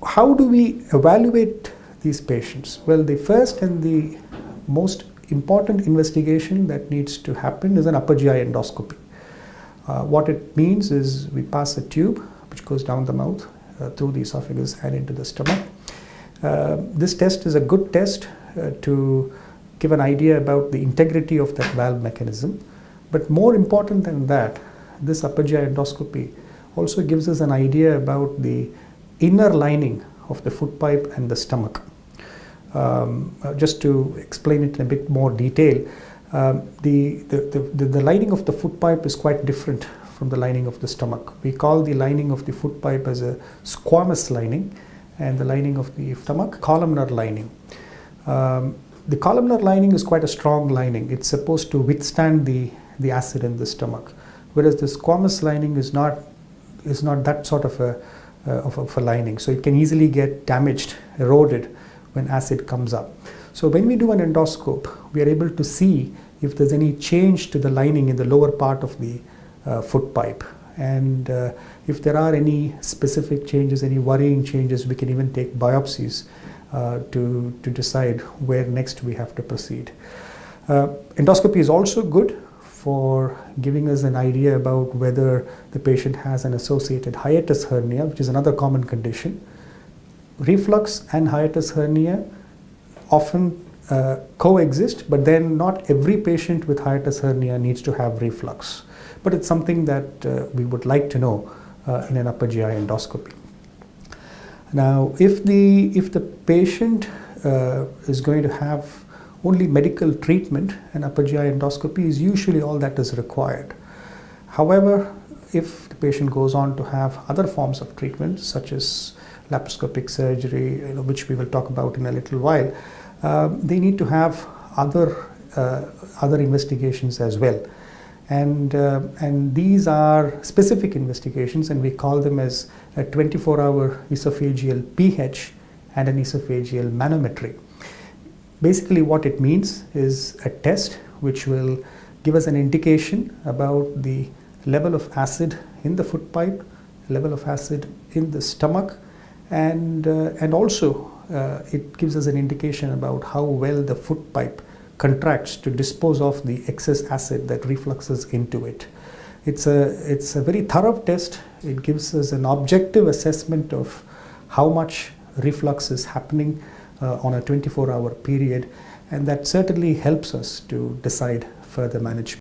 how do we evaluate these patients? Well, the first and the most important investigation that needs to happen is an upper GI endoscopy. What it means is we pass a tube which goes down the mouth, through the esophagus and into the stomach. This test is a good test to give an idea about the integrity of that valve mechanism. But more important than that, this upper GI endoscopy also gives us an idea about the inner lining of the foot pipe and the stomach. Just to explain it in a bit more detail, the lining of the foot pipe is quite different from the lining of the stomach. We call the lining of the foot pipe as a squamous lining, and the lining of the stomach columnar lining. The columnar lining is quite a strong lining. It's supposed to withstand the acid in the stomach, whereas the squamous lining is not that sort of a lining. So it can easily get damaged, eroded when acid comes up. So when we do an endoscope, we are able to see if there's any change to the lining in the lower part of the foot pipe, and if there are any specific changes, any worrying changes, we can even take biopsies to decide where next we have to proceed. Endoscopy is also good for giving us an idea about whether the patient has an associated hiatus hernia, which is another common condition. Reflux and hiatus hernia often coexist, but then not every patient with hiatus hernia needs to have reflux. But it's something that we would like to know in an upper GI endoscopy. Now, if the patient is going to have only medical treatment, an upper GI endoscopy is usually all that is required. However, if the patient goes on to have other forms of treatment, such as laparoscopic surgery, which we will talk about in a little while, they need to have other investigations as well. And these are specific investigations, and we call them as a 24-hour esophageal pH and an esophageal manometry. Basically what it means is a test which will give us an indication about the level of acid in the foot pipe, level of acid in the stomach, and also it gives us an indication about how well the foot pipe contracts to dispose of the excess acid that refluxes into it. It's a very thorough test. It gives us an objective assessment of how much reflux is happening on a 24-hour period, and that certainly helps us to decide further management.